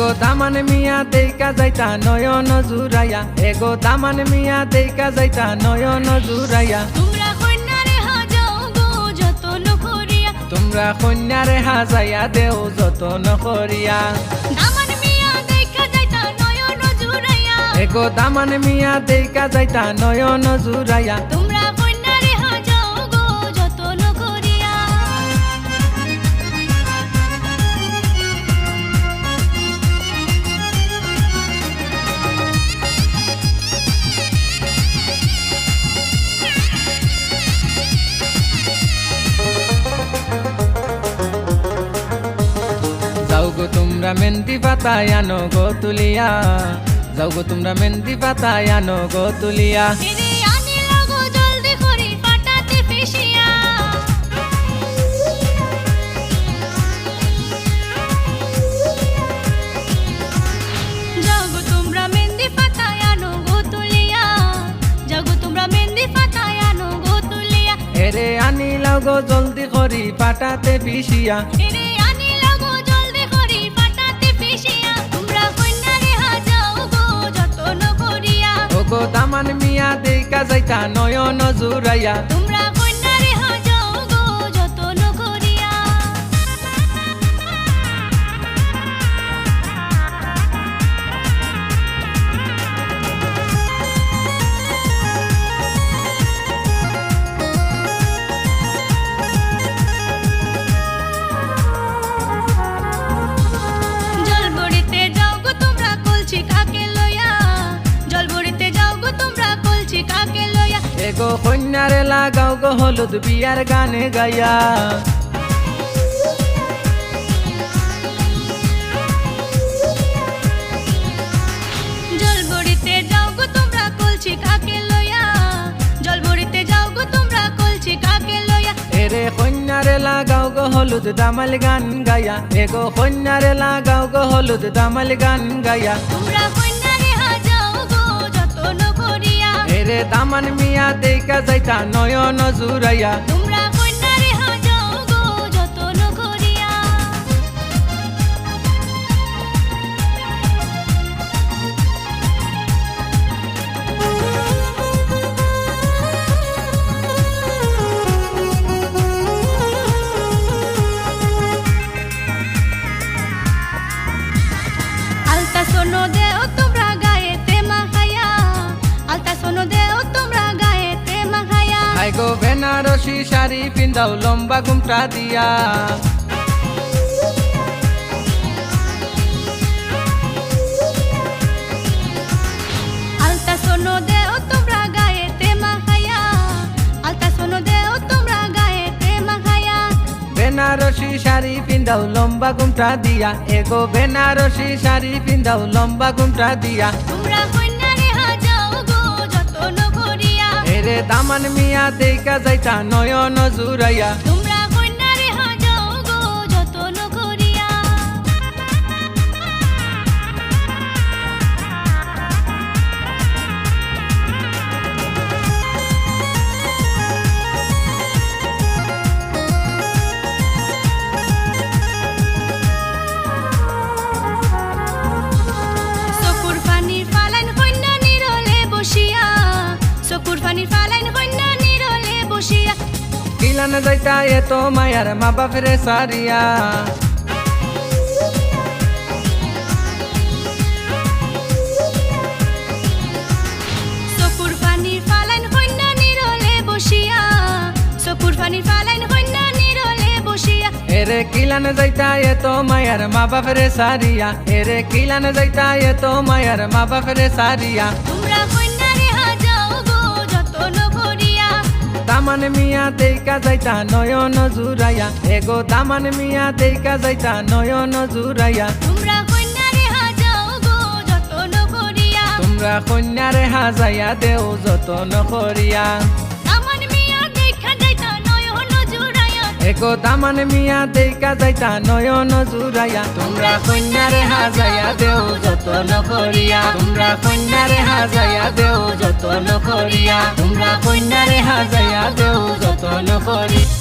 এগো দামান মিয়া দেইকা যাইতা নয়ন জুরাইয়া এগো দামান মিয়া দেইকা যাইতা নয়ন জুরাইয়া তোমরা কন্যারে হাজাও গো যতন করিয়া তোমরা কন্যারে হাজাইয়া দেও যতন করিয়া দামান মিয়া দেখা যাইতা নয়ন জুড়াইয়া এগো দামান মিয়া দেইকা যাইতা নয়ন জুরাইয়া তোমরা কন্যারে হাজাও গো যতন করিয়া যাও গো তোমরা মেহেন্দি পাতায় আনো গো তুলিয়া যাও গো তোমরা মেহেন্দি পাতায় আনো গো তুলিয়া এরে আনিল গো জলদি করি পাটাতে ফেসিয়া যাও গো তোমরা মেহেন্দি পাতায় আনো গো তুলিয়া যাও গো তোমরা মেহেন্দি পাতায় আনো গো তুলিয়া এরে আনিলাও গো জলদি করি পাটাতে পিসিয়া এরে আনিল গো জলদি করি পাটাতে ফেসিয়া তোমরা কন্যারে হাজাও গো যতন করিয়া ওগো দামান মিয়া দেইকা যাইতা নয়ন জুরাইয়া তোমরা কন্যারে হাজাও গো যতন করিয়া জলবড়িতে যাও গো তোমরা কলছি কাকে লইয়া জলবড়িতে যাও গো তোমরা কলছি কাকে লইয়া এগো কন্যারে লাগাও গো হলুদ বিয়ার গানে গাইয়া জলবড়িতে যাও গো তোমরা কলছি কাকে লইয়া জলবড়িতে যাও গো তোমরা কলছি কাকে লইয়া এরে কন্যারে লাগাও গো হলুদ দামাল গান গাইয়া এগো কন্যারে লাগাও গো হলুদ দামাল গান গাইয়া তোমরা কন্যারে হাজাও গো যতন করিয়া এরে দামান মিয়া দেইকা যাইতা নয়ন জুরাইয়া তোমরা কন্যারে হাজাও গো যতন করিয়া আলতা সোনো দেও তোমরা গায়েতে মাখাইয়া আলতা সোনো দেও তোমরা গায়েতে মাখাইয়া হাই গো বেনারসি শাড়ি পিন্দাও লম্বা ঘুমটা দিয়া আলতা সোনো দেও তোমরা গায়েতে মাখাইয়া আলতা সোনো দেও তোমরা গায়েতে মাখাইয়া বেনারসি শাড়ি পিন্দাও লম্বা ঘুমটা দিয়া এগো বেনারসি শাড়ি পিন্দাও লম্বা ঘুমটা দিয়া তোমরা কন্যারে হাজাও গো যতন করিয়া এরে দামান মিয়া দেইকা যাইতা নয়ন জুরাইয়া তোমরা কন্যারে হাজাও গো যতন করিয়া চকুর পানির ফালাইন কন্যা নিরলে বসিয়া চকুর পানির ফালাইন কন্যা নিরলে বসিয়া কিলান যাইতা এত মায়ার মা বাপরে সারিয়া চকুর পানির ফালাইন কন্যা নিরলে বসিয়া চকুর পানির ফালাইন কন্যা নিরলে বসিয়া এরে কিলান যাইতা এত মায়ার মা বাপরে সারিয়া এরে কিলান যাইতা এত মায়ার মা বাপরে সারিয়া তোমরা কন্যারে হাজাও গো যতন করিয়া দামান মিয়া দেইকা যাইতা নয়ন জুরাইয়া এগো দামান মিয়া দেইকা যাইতা নয়ন জুরাইয়া তোমরা কন্যারে হাজাও গো যতন করিয়া তোমরা কন্যারে হাজাইয়া দেও যতন করিয়া দামান মিয়া দেখা যাইতা নয়ন জুড়াইয়া এগো দামান মিয়া দেইকা যাইতা নয়ন জুরাইয়া তোমরা কন্যারে হাজাইয়া দেও যতন করিয়া তোমরা কন্যারে হাজাইয়া দেও যতন করিয়া তোমরা কন্যারে হাজাইয়া দেও যতন করিয়া